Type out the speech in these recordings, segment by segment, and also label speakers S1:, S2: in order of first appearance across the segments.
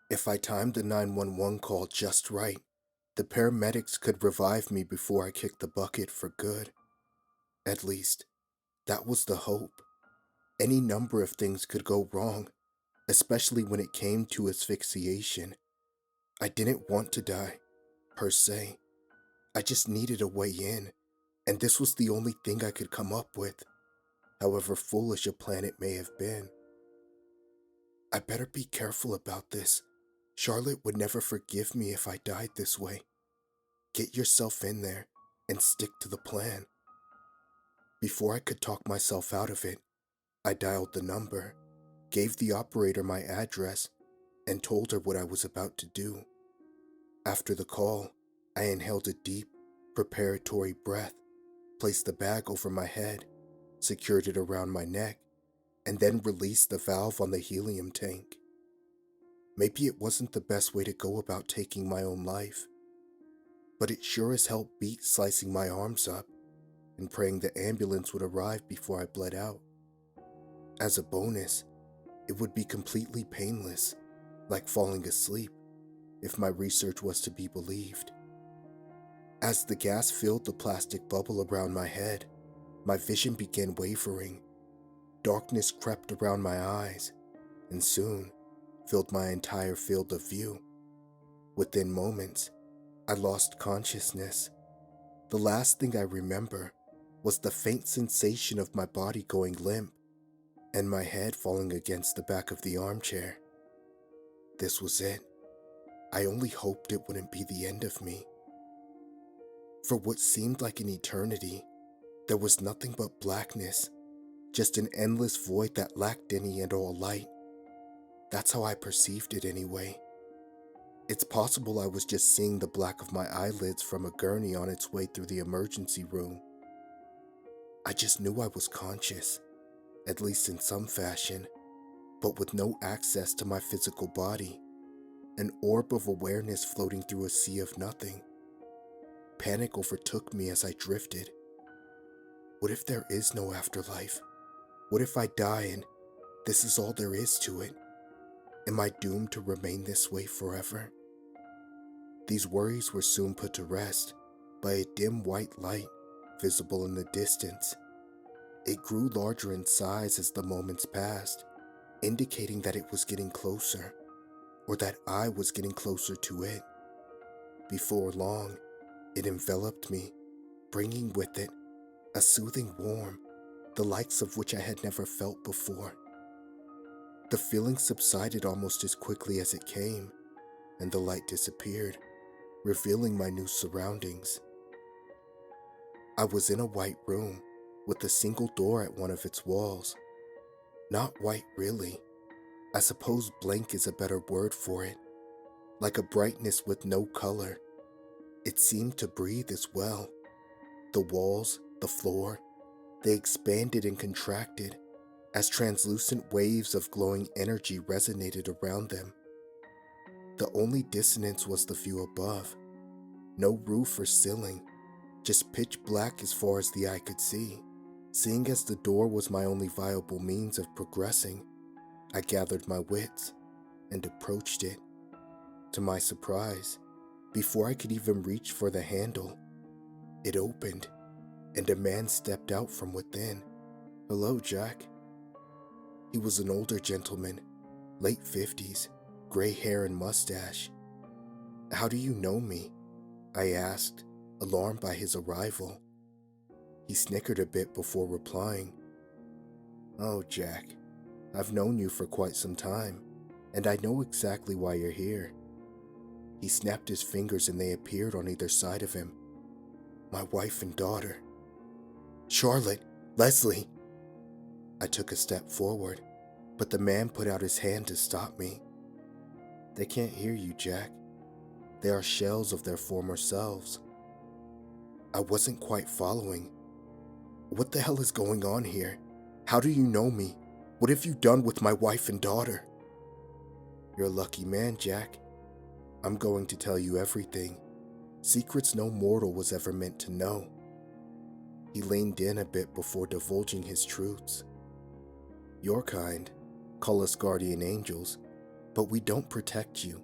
S1: If I timed the 911 call just right, the paramedics could revive me before I kicked the bucket for good. At least, that was the hope. Any number of things could go wrong, especially when it came to asphyxiation. I didn't want to die, per se. I just needed a way in, and this was the only thing I could come up with, however foolish a plan it may have been. I better be careful about this. Charlotte would never forgive me if I died this way. Get yourself in there and stick to the plan. Before I could talk myself out of it, I dialed the number, gave the operator my address, and told her what I was about to do. After the call, I inhaled a deep, preparatory breath, placed the bag over my head, secured it around my neck, and then released the valve on the helium tank. Maybe it wasn't the best way to go about taking my own life, but it sure as hell beat slicing my arms up and praying the ambulance would arrive before I bled out. As a bonus, it would be completely painless, like falling asleep, if my research was to be believed. As the gas filled the plastic bubble around my head, my vision began wavering. Darkness crept around my eyes, and soon filled my entire field of view. Within moments, I lost consciousness. The last thing I remember was the faint sensation of my body going limp and my head falling against the back of the armchair. This was it. I only hoped it wouldn't be the end of me. For what seemed like an eternity, there was nothing but blackness, just an endless void that lacked any and all light. That's how I perceived it anyway. It's possible I was just seeing the black of my eyelids from a gurney on its way through the emergency room. I just knew I was conscious, at least in some fashion, but with no access to my physical body, an orb of awareness floating through a sea of nothing. Panic overtook me as I drifted. What if there is no afterlife? What if I die and this is all there is to it? Am I doomed to remain this way forever? These worries were soon put to rest by a dim white light visible in the distance. It grew larger in size as the moments passed, indicating that it was getting closer, or that I was getting closer to it. Before long, it enveloped me, bringing with it a soothing warmth, the likes of which I had never felt before. The feeling subsided almost as quickly as it came, and the light disappeared, revealing my new surroundings. I was in a white room with a single door at one of its walls. Not white really. I suppose blank is a better word for it. Like a brightness with no color. It seemed to breathe as well. The walls, the floor, they expanded and contracted as translucent waves of glowing energy resonated around them. The only dissonance was the view above. No roof or ceiling, just pitch black as far as the eye could see. Seeing as the door was my only viable means of progressing, I gathered my wits and approached it. To my surprise, before I could even reach for the handle, it opened, and a man stepped out from within. "Hello, Jack." He was an older gentleman, late 50s, gray hair and mustache. "How do you know me?" I asked, alarmed by his arrival. He snickered a bit before replying. "Oh, Jack, I've known you for quite some time, and I know exactly why you're here." He snapped his fingers and they appeared on either side of him. My wife and daughter. "Charlotte, Leslie." I took a step forward, but the man put out his hand to stop me. "They can't hear you, Jack. They are shells of their former selves." I wasn't quite following. What the hell is going on here? How do you know me? What have you done with my wife and daughter? "You're a lucky man, Jack. I'm going to tell you everything. Secrets no mortal was ever meant to know." He leaned in a bit before divulging his truths. "Your kind, call us guardian angels, But we don't protect you.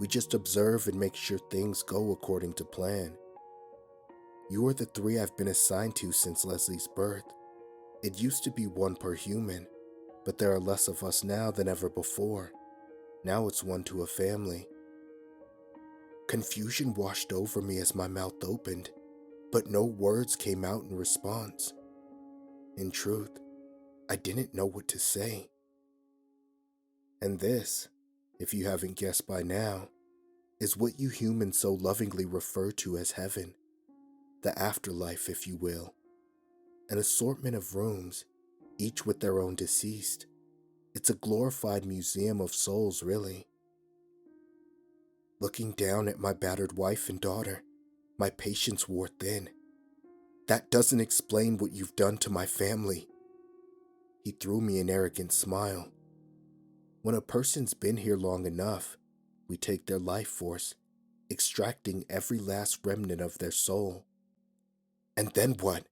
S1: We just observe and make sure things go according to plan. You are the 3 I've been assigned to since Leslie's birth. It used to be 1 per human, but there are less of us now than ever before. Now it's 1 to a family. Confusion washed over me as my mouth opened, but no words came out in response. In truth, I didn't know what to say. And this, if you haven't guessed by now, is what you humans so lovingly refer to as heaven. The afterlife, if you will. An assortment of rooms, each with their own deceased. It's a glorified museum of souls, really. Looking down at my battered wife and daughter, my patience wore thin. That doesn't explain what you've done to my family. He threw me an arrogant smile. When a person's been here long enough, we take their life force, extracting every last remnant of their soul. And then what?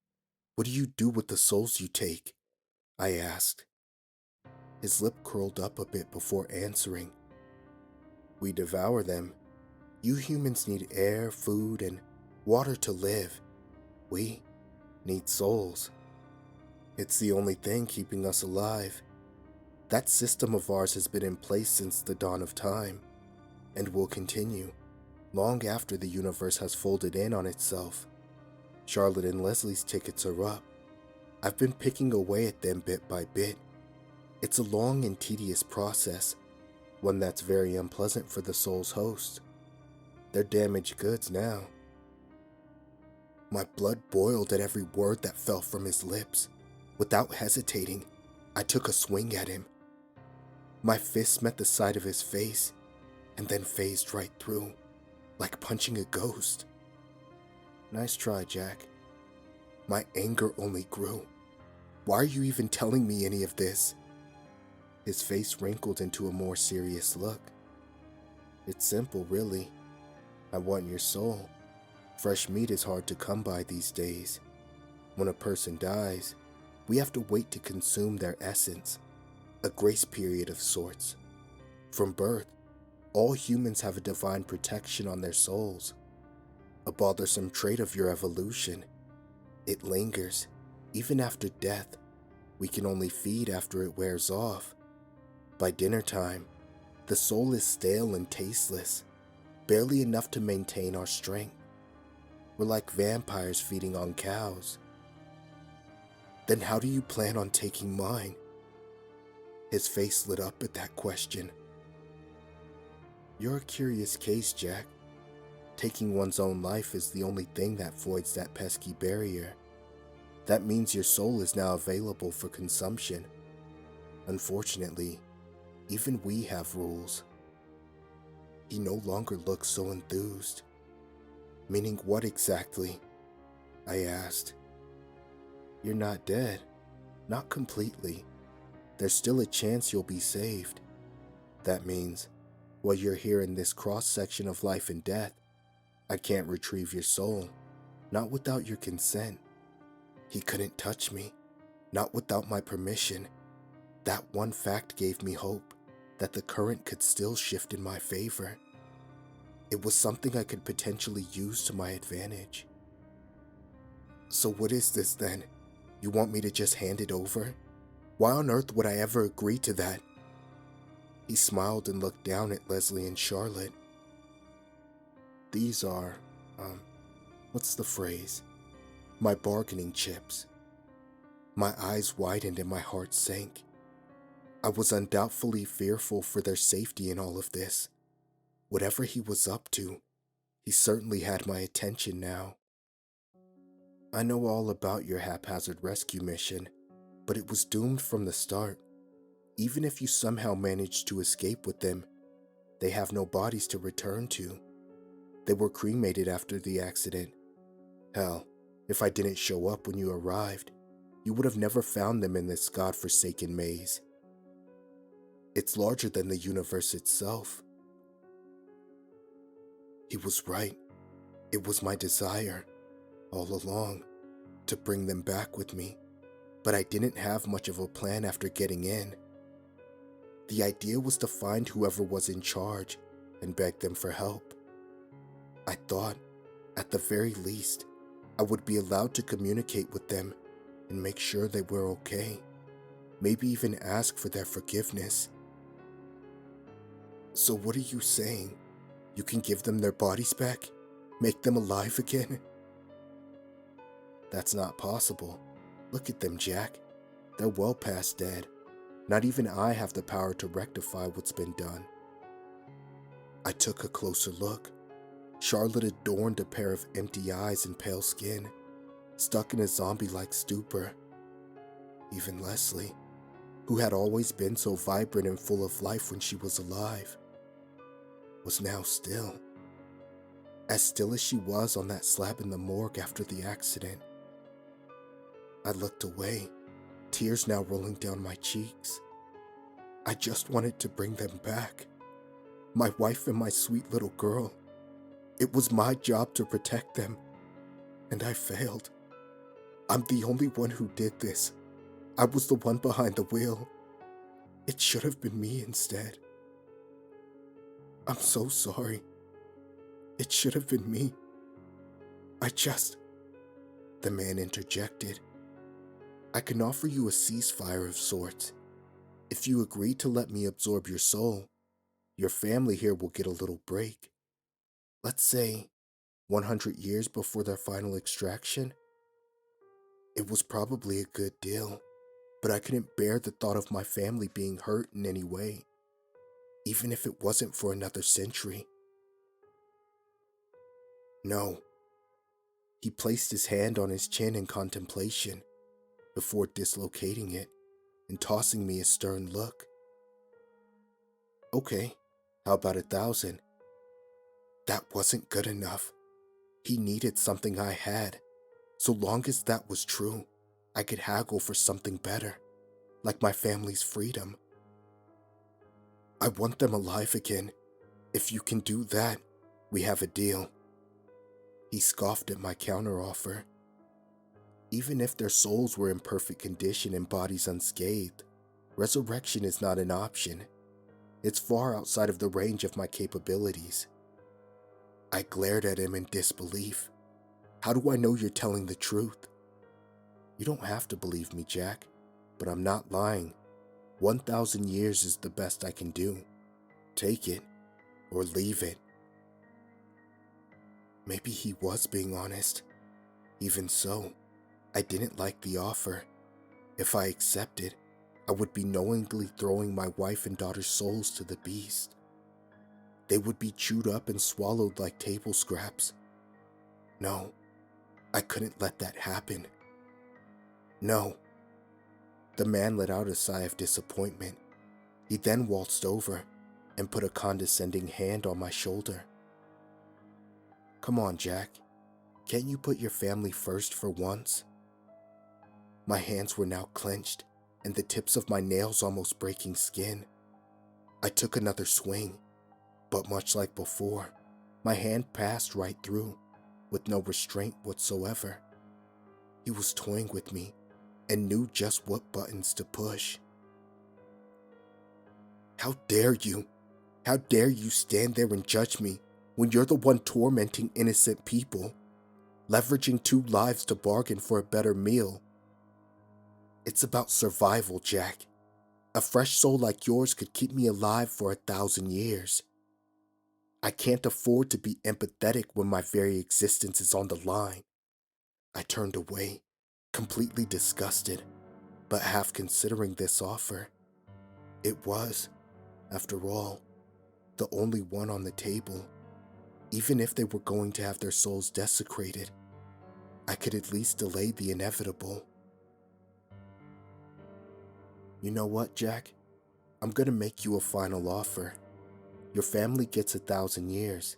S1: What do you do with the souls you take? I asked. His lip curled up a bit before answering. We devour them. You humans need air, food, and water to live. We need souls. It's the only thing keeping us alive. That system of ours has been in place since the dawn of time, and will continue, long after the universe has folded in on itself. Charlotte and Leslie's tickets are up. I've been picking away at them bit by bit. It's a long and tedious process, one that's very unpleasant for the soul's host. They're damaged goods now. My blood boiled at every word that fell from his lips. Without hesitating, I took a swing at him. My fist met the side of his face, and then phased right through, like punching a ghost. Nice try, Jack. My anger only grew. Why are you even telling me any of this? His face wrinkled into a more serious look. It's simple, really. I want your soul. Fresh meat is hard to come by these days. When a person dies, we have to wait to consume their essence, a grace period of sorts. From birth, all humans have a divine protection on their souls, a bothersome trait of your evolution. It lingers, even after death. We can only feed after it wears off. By dinner time, the soul is stale and tasteless, barely enough to maintain our strength. We're like vampires feeding on cows. Then how do you plan on taking mine? His face lit up at that question. You're a curious case, Jack. Taking one's own life is the only thing that voids that pesky barrier. That means your soul is now available for consumption. Unfortunately, even we have rules. He no longer looked so enthused. Meaning what exactly? I asked. You're not dead. Not completely. There's still a chance you'll be saved. That means, while you're here in this cross-section of life and death, I can't retrieve your soul, not without your consent. He couldn't touch me, not without my permission. That one fact gave me hope that the current could still shift in my favor. It was something I could potentially use to my advantage. So what is this then? You want me to just hand it over? Why on earth would I ever agree to that? He smiled and looked down at Leslie and Charlotte. These are, what's the phrase? My bargaining chips. My eyes widened and my heart sank. I was undoubtedly fearful for their safety in all of this. Whatever he was up to, he certainly had my attention now. I know all about your haphazard rescue mission, but it was doomed from the start. Even if you somehow managed to escape with them, they have no bodies to return to. They were cremated after the accident. Hell, if I didn't show up when you arrived, you would have never found them in this godforsaken maze. It's larger than the universe itself. He was right. It was my desire, all along, to bring them back with me, but I didn't have much of a plan after getting in. The idea was to find whoever was in charge and beg them for help. I thought, at the very least, I would be allowed to communicate with them and make sure they were okay. Maybe even ask for their forgiveness. So what are you saying? You can give them their bodies back? Make them alive again? That's not possible. Look at them, Jack. They're well past dead. Not even I have the power to rectify what's been done. I took a closer look. Charlotte adorned a pair of empty eyes and pale skin, stuck in a zombie-like stupor. Even Leslie, who had always been so vibrant and full of life when she was alive, was now still. As still as she was on that slab in the morgue after the accident. I looked away, tears now rolling down my cheeks. I just wanted to bring them back. My wife and my sweet little girl. It was my job to protect them, and I failed. I'm the only one who did this. I was the one behind the wheel. It should have been me instead. I'm so sorry. It should have been me. The man interjected. I can offer you a ceasefire of sorts. If you agree to let me absorb your soul, your family here will get a little break. Let's say 100 years before their final extraction. It was probably a good deal, but I couldn't bear the thought of my family being hurt in any way, even if it wasn't for another century. No. He placed his hand on his chin in contemplation, before dislocating it and tossing me a stern look. Okay, how about 1,000? That wasn't good enough. He needed something I had. So long as that was true, I could haggle for something better, like my family's freedom. I want them alive again. If you can do that, we have a deal. He scoffed at my counteroffer. Even if their souls were in perfect condition and bodies unscathed, resurrection is not an option. It's far outside of the range of my capabilities. I glared at him in disbelief. How do I know you're telling the truth? You don't have to believe me, Jack, but I'm not lying. 1,000 years is the best I can do. Take it, or leave it. Maybe he was being honest. Even so, I didn't like the offer. If I accepted, I would be knowingly throwing my wife and daughter's souls to the beast. They would be chewed up and swallowed like table scraps. No, I couldn't let that happen. No. The man let out a sigh of disappointment. He then waltzed over and put a condescending hand on my shoulder. Come on, Jack. Can't you put your family first for once? My hands were now clenched and the tips of my nails almost breaking skin. I took another swing, but much like before, my hand passed right through, with no restraint whatsoever. He was toying with me and knew just what buttons to push. How dare you? How dare you stand there and judge me when you're the one tormenting innocent people, leveraging 2 lives to bargain for a better meal? It's about survival, Jack. A fresh soul like yours could keep me alive for 1,000 years. I can't afford to be empathetic when my very existence is on the line. I turned away, completely disgusted, but half considering this offer. It was, after all, the only one on the table. Even if they were going to have their souls desecrated, I could at least delay the inevitable. You know what, Jack? I'm gonna make you a final offer. Your family gets 1,000 years,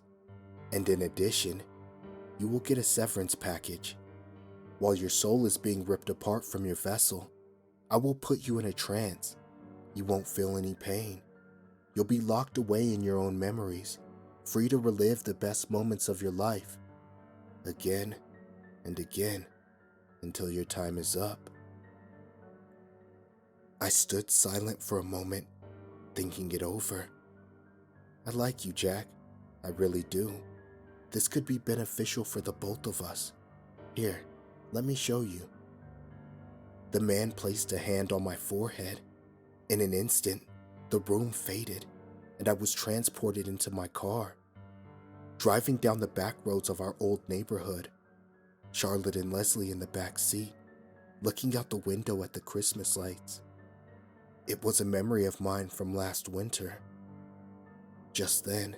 S1: and in addition, you will get a severance package. While your soul is being ripped apart from your vessel, I will put you in a trance. You won't feel any pain. You'll be locked away in your own memories, free to relive the best moments of your life, again and again, until your time is up. I stood silent for a moment, thinking it over. I like you, Jack. I really do. This could be beneficial for the both of us. Here, let me show you. The man placed a hand on my forehead. In an instant, the room faded, and I was transported into my car. Driving down the back roads of our old neighborhood, Charlotte and Leslie in the back seat, looking out the window at the Christmas lights. It was a memory of mine from last winter. Just then,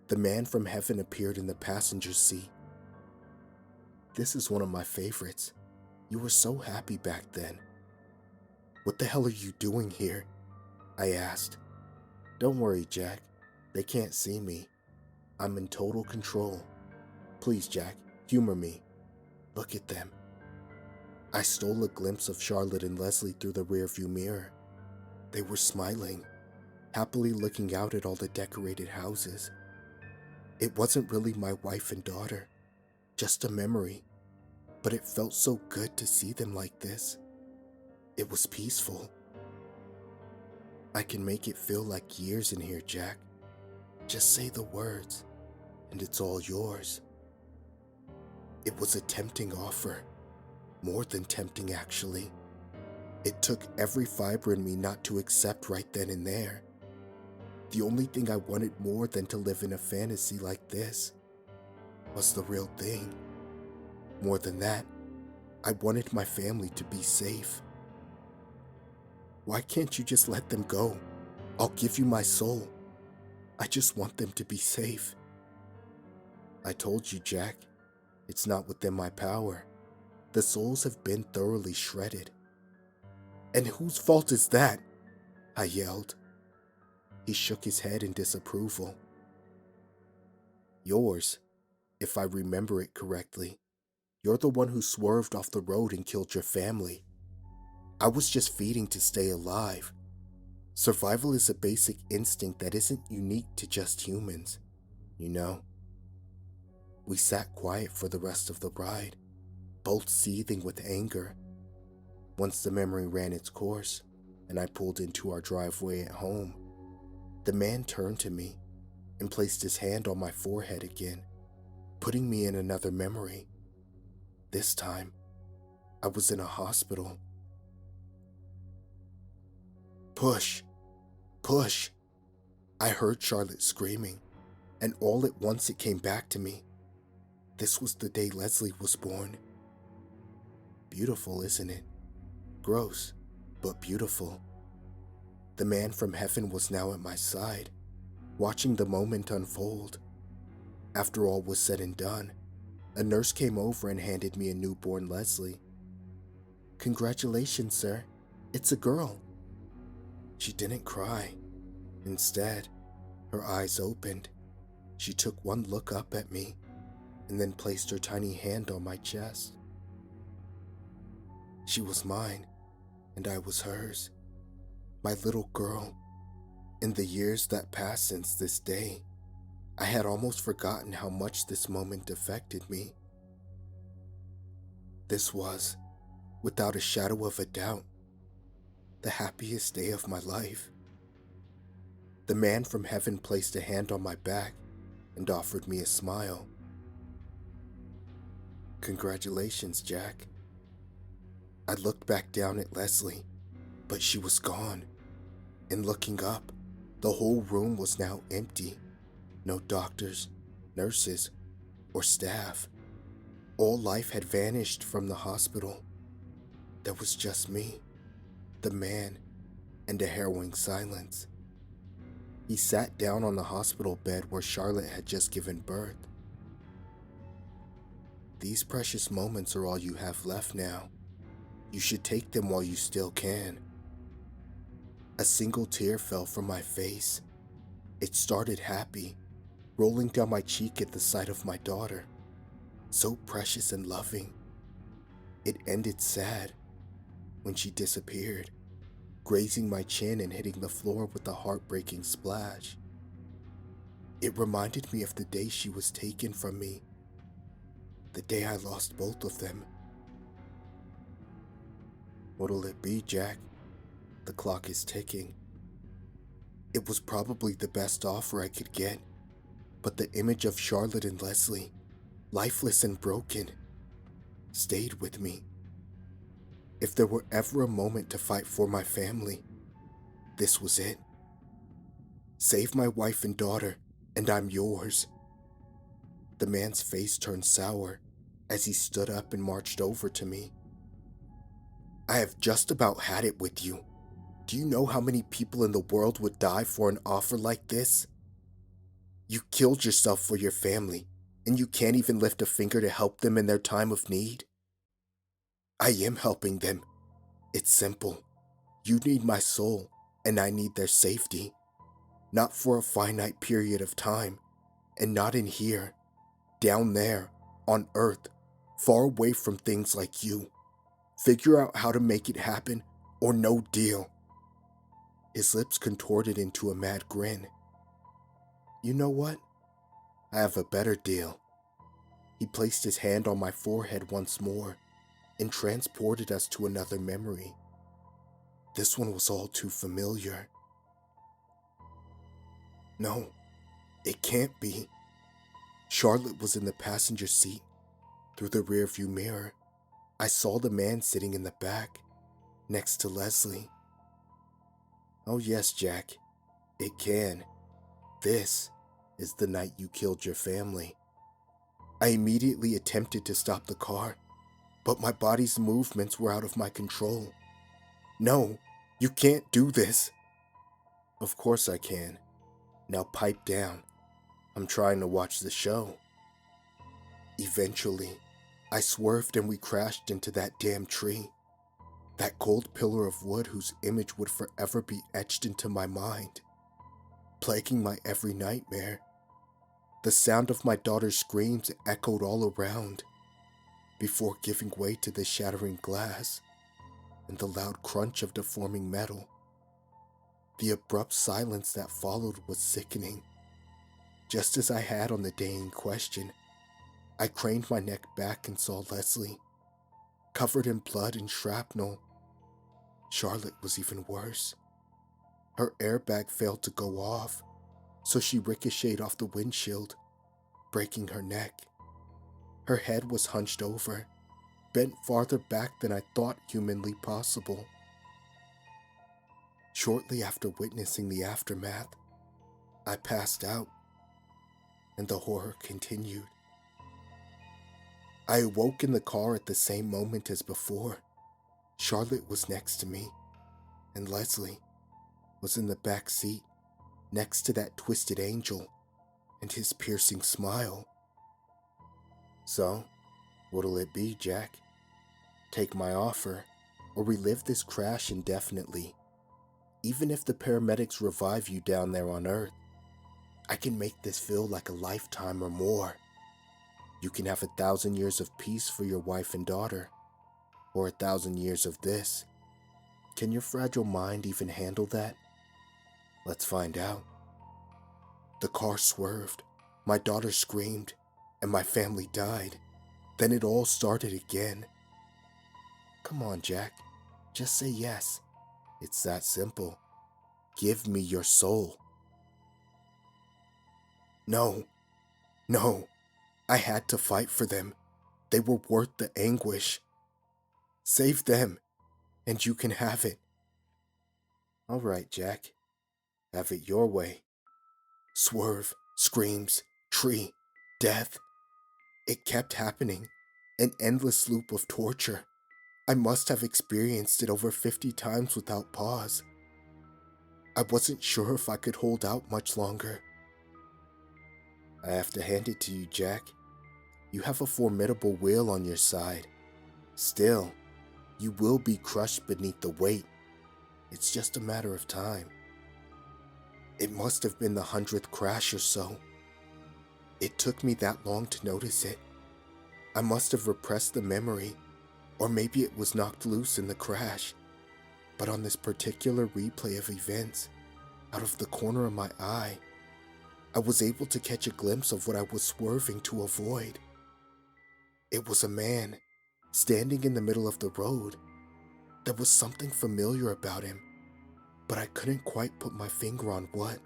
S1: the man from heaven appeared in the passenger seat. This is one of my favorites. You were so happy back then. What the hell are you doing here? I asked. Don't worry, Jack. They can't see me. I'm in total control. Please, Jack, humor me. Look at them. I stole a glimpse of Charlotte and Leslie through the rearview mirror. They were smiling, happily looking out at all the decorated houses. It wasn't really my wife and daughter, just a memory, but it felt so good to see them like this. It was peaceful. I can make it feel like years in here, Jack. Just say the words, and it's all yours. It was a tempting offer. More than tempting, actually. It took every fiber in me not to accept right then and there. The only thing I wanted more than to live in a fantasy like this was the real thing. More than that, I wanted my family to be safe. Why can't you just let them go? I'll give you my soul. I just want them to be safe. I told you, Jack, it's not within my power. The souls have been thoroughly shredded. And whose fault is that? I yelled. He shook his head in disapproval. Yours, if I remember it correctly. You're the one who swerved off the road and killed your family. I was just feeding to stay alive. Survival is a basic instinct that isn't unique to just humans, you know? We sat quiet for the rest of the ride, both seething with anger. Once the memory ran its course, and I pulled into our driveway at home, the man turned to me and placed his hand on my forehead again, putting me in another memory. This time, I was in a hospital. Push! Push! I heard Charlotte screaming, and all at once it came back to me. This was the day Leslie was born. Beautiful, isn't it? Gross, but beautiful. The man from heaven was now at my side, watching the moment unfold. After all was said and done, a nurse came over and handed me a newborn Leslie. Congratulations, sir. It's a girl. She didn't cry. Instead, her eyes opened. She took one look up at me and then placed her tiny hand on my chest. She was mine, and I was hers. My little girl. In the years that passed since this day, I had almost forgotten how much this moment affected me. This was, without a shadow of a doubt, the happiest day of my life. The man from heaven placed a hand on my back and offered me a smile. Congratulations, Jack. I looked back down at Leslie, but she was gone. And looking up, the whole room was now empty. No doctors, nurses, or staff. All life had vanished from the hospital. There was just me, the man, and a harrowing silence. He sat down on the hospital bed where Charlotte had just given birth. These precious moments are all you have left now. You should take them while you still can. A single tear fell from my face. It started happy, rolling down my cheek at the sight of my daughter, so precious and loving. It ended sad when she disappeared, grazing my chin and hitting the floor with a heartbreaking splash. It reminded me of the day she was taken from me, the day I lost both of them. What'll it be, Jack? The clock is ticking. It was probably the best offer I could get, but the image of Charlotte and Leslie, lifeless and broken, stayed with me. If there were ever a moment to fight for my family, this was it. Save my wife and daughter, and I'm yours. The man's face turned sour as he stood up and marched over to me. I have just about had it with you. Do you know how many people in the world would die for an offer like this? You killed yourself for your family, and you can't even lift a finger to help them in their time of need? I am helping them. It's simple. You need my soul, and I need their safety. Not for a finite period of time, and not in here. Down there, on Earth, far away from things like you. Figure out how to make it happen, or no deal. His lips contorted into a mad grin. You know what? I have a better deal. He placed his hand on my forehead once more and transported us to another memory. This one was all too familiar. No, it can't be. Charlotte was in the passenger seat. Through the rearview mirror, I saw the man sitting in the back, next to Leslie. Oh yes, Jack, it can. This is the night you killed your family. I immediately attempted to stop the car, but my body's movements were out of my control. No, you can't do this. Of course I can. Now pipe down. I'm trying to watch the show. Eventually, I swerved and we crashed into that damn tree. That cold pillar of wood whose image would forever be etched into my mind, plaguing my every nightmare. The sound of my daughter's screams echoed all around, before giving way to the shattering glass and the loud crunch of deforming metal. The abrupt silence that followed was sickening. Just as I had on the day in question, I craned my neck back and saw Leslie, covered in blood and shrapnel. Charlotte was even worse. Her airbag failed to go off, so she ricocheted off the windshield, breaking her neck. Her head was hunched over, bent farther back than I thought humanly possible. Shortly after witnessing the aftermath, I passed out, and the horror continued. I awoke in the car at the same moment as before. Charlotte was next to me, and Leslie was in the back seat, next to that twisted angel and his piercing smile. So, what'll it be, Jack? Take my offer, or relive this crash indefinitely. Even if the paramedics revive you down there on Earth, I can make this feel like a lifetime or more. You can have 1,000 years of peace for your wife and daughter, or 1,000 years of this. Can your fragile mind even handle that? Let's find out. The car swerved, my daughter screamed, and my family died. Then it all started again. Come on, Jack, just say yes. It's that simple. Give me your soul. No, no. I had to fight for them. They were worth the anguish. Save them, and you can have it. All right, Jack. Have it your way. Swerve, screams, tree, death. It kept happening. An endless loop of torture. I must have experienced it over 50 times without pause. I wasn't sure if I could hold out much longer. I have to hand it to you, Jack. You have a formidable will on your side. Still, you will be crushed beneath the weight. It's just a matter of time. It must have been the 100th crash or so. It took me that long to notice it. I must have repressed the memory, or maybe it was knocked loose in the crash. But on this particular replay of events, out of the corner of my eye, I was able to catch a glimpse of what I was swerving to avoid. It was a man, standing in the middle of the road. There was something familiar about him. but I couldn't quite put my finger on what.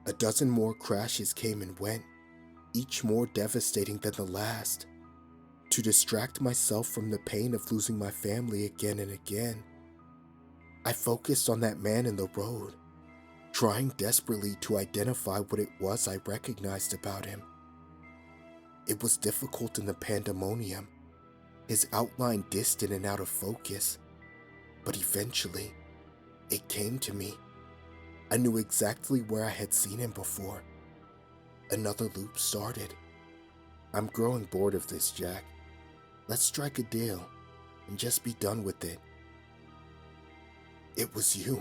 S1: A dozen more crashes came and went, each more devastating than the last. To distract myself from the pain of losing my family again and again, I focused on that man in the road, trying desperately to identify what it was I recognized about him. It was difficult in the pandemonium, his outline distant and out of focus, but eventually, it came to me. I knew exactly where I had seen him before. Another loop started. I'm growing bored of this, Jack. Let's strike a deal and just be done with it. It was you.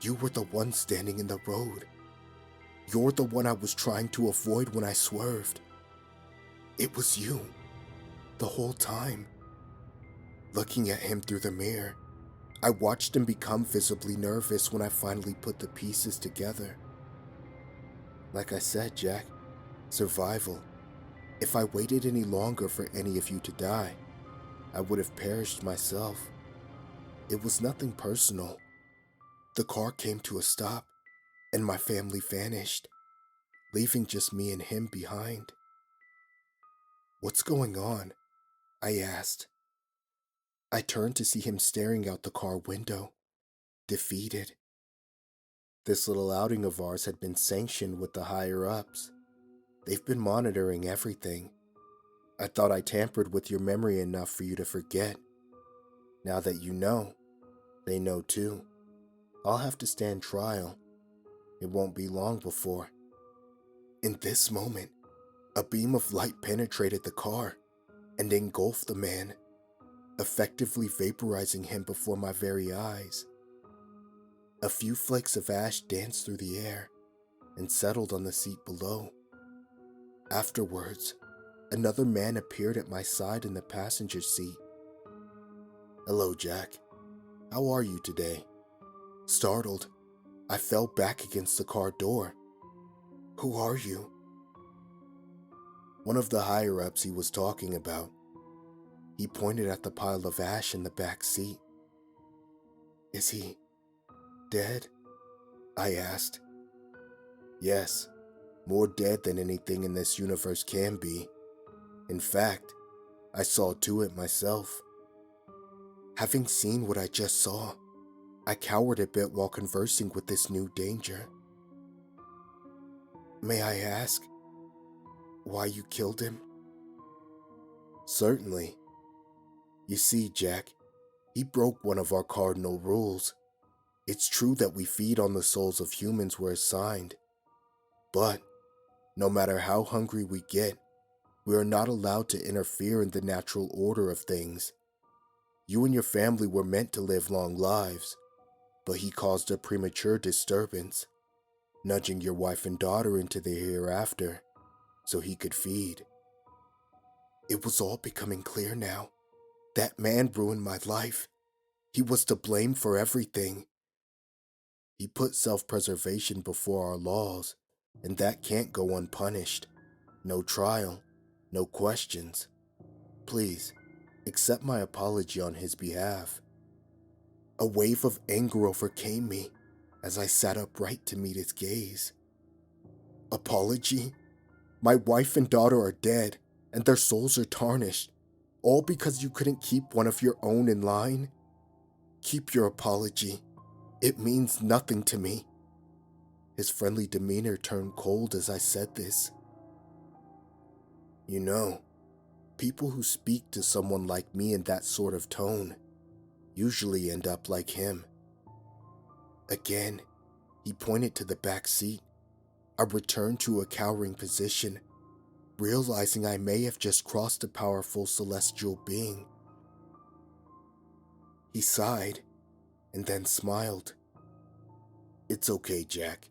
S1: You were the one standing in the road. You're the one I was trying to avoid when I swerved. It was you, the whole time. Looking at him through the mirror, I watched him become visibly nervous when I finally put the pieces together. Like I said, Jack, survival. If I waited any longer for any of you to die, I would have perished myself. It was nothing personal. The car came to a stop, and my family vanished, leaving just me and him behind. "What's going on?" I asked. I turned to see him staring out the car window, defeated. This little outing of ours had been sanctioned with the higher-ups. They've been monitoring everything. I thought I tampered with your memory enough for you to forget. Now that you know, they know too. I'll have to stand trial. It won't be long before. In this moment, a beam of light penetrated the car and engulfed the man, effectively vaporizing him before my very eyes. A few flakes of ash danced through the air and settled on the seat below. Afterwards, another man appeared at my side in the passenger seat. "Hello, Jack. How are you today?" Startled, I fell back against the car door. "Who are you?" "One of the higher-ups he was talking about." He pointed at the pile of ash in the back seat. "Is he dead?" I asked. "Yes, more dead than anything in this universe can be. In fact, I saw to it myself." Having seen what I just saw, I cowered a bit while conversing with this new danger. "May I ask why you killed him?" "Certainly. You see, Jack, he broke one of our cardinal rules. It's true that we feed on the souls of humans we're assigned, but no matter how hungry we get, we are not allowed to interfere in the natural order of things. You and your family were meant to live long lives, but he caused a premature disturbance, nudging your wife and daughter into the hereafter so he could feed." It was all becoming clear now. That man ruined my life. He was to blame for everything. He put self-preservation before our laws, and that can't go unpunished. No trial, no questions. Please, accept my apology on his behalf." A wave of anger overcame me as I sat upright to meet his gaze. "Apology? My wife and daughter are dead, and their souls are tarnished, all because you couldn't keep one of your own in line? Keep your apology. It means nothing to me." His friendly demeanor turned cold as I said this. "You know, people who speak to someone like me in that sort of tone usually end up like him." Again, he pointed to the back seat. I returned to a cowering position, realizing I may have just crossed a powerful celestial being. He sighed and then smiled. "It's okay, Jack.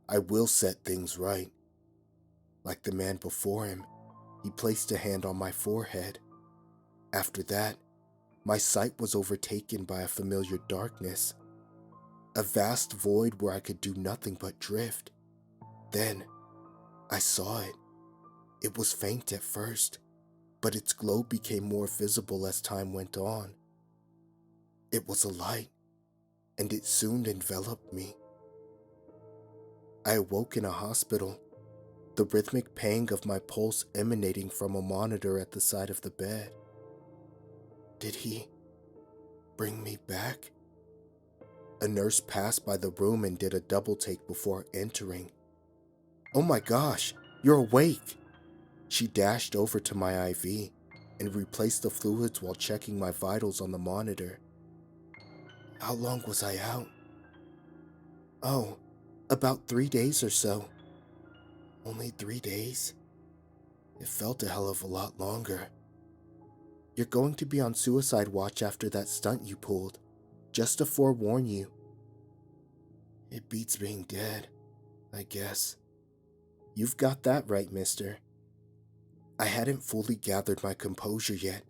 S1: I will set things right." Like the man before him, he placed a hand on my forehead. After that, my sight was overtaken by a familiar darkness, a vast void where I could do nothing but drift. Then, I saw it. It was faint at first, but its glow became more visible as time went on. It was a light, and it soon enveloped me. I awoke in a hospital, the rhythmic pang of my pulse emanating from a monitor at the side of the bed. Did he bring me back? A nurse passed by the room and did a double take before entering. Oh my gosh, you're awake! She dashed over to my IV and replaced the fluids while checking my vitals on the monitor. How long was I out? Oh, about 3 days or so. Only 3 days? It felt a hell of a lot longer. You're going to be on suicide watch after that stunt you pulled, just to forewarn you. It beats being dead, I guess. You've got that right, mister. I hadn't fully gathered my composure yet,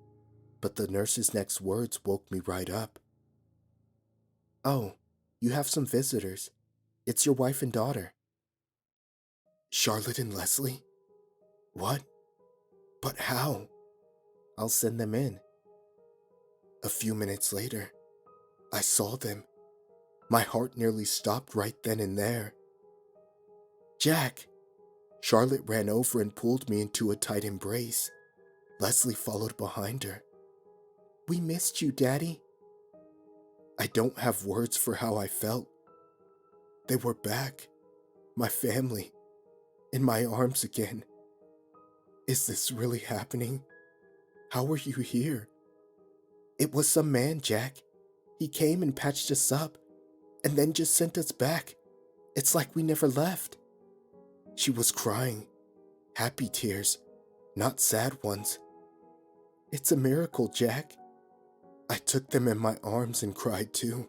S1: but the nurse's next words woke me right up. Oh, you have some visitors. It's your wife and daughter. Charlotte and Leslie? What? But how? I'll send them in. A few minutes later, I saw them. My heart nearly stopped right then and there. Jack! Charlotte ran over and pulled me into a tight embrace. Leslie followed behind her. We missed you, Daddy. I don't have words for how I felt. They were back. My family. In my arms again. Is this really happening? How are you here? It was some man, Jack. He came and patched us up, and then just sent us back. It's like we never left. She was crying. Happy tears, not sad ones. It's a miracle, Jack. I took them in my arms and cried too.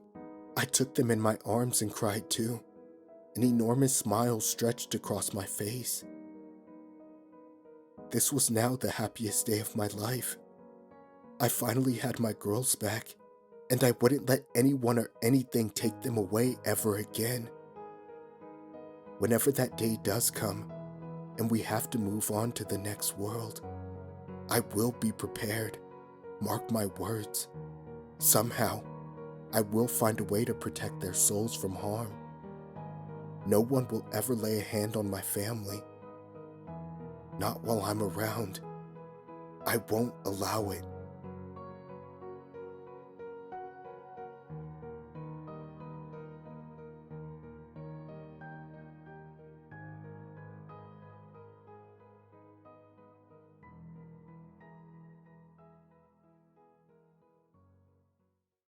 S1: An enormous smile stretched across my face. This was now the happiest day of my life. I finally had my girls back, and I wouldn't let anyone or anything take them away ever again. Whenever that day does come, and we have to move on to the next world, I will be prepared. Mark my words. Somehow, I will find a way to protect their souls from harm. No one will ever lay a hand on my family. Not while I'm around. I won't allow it.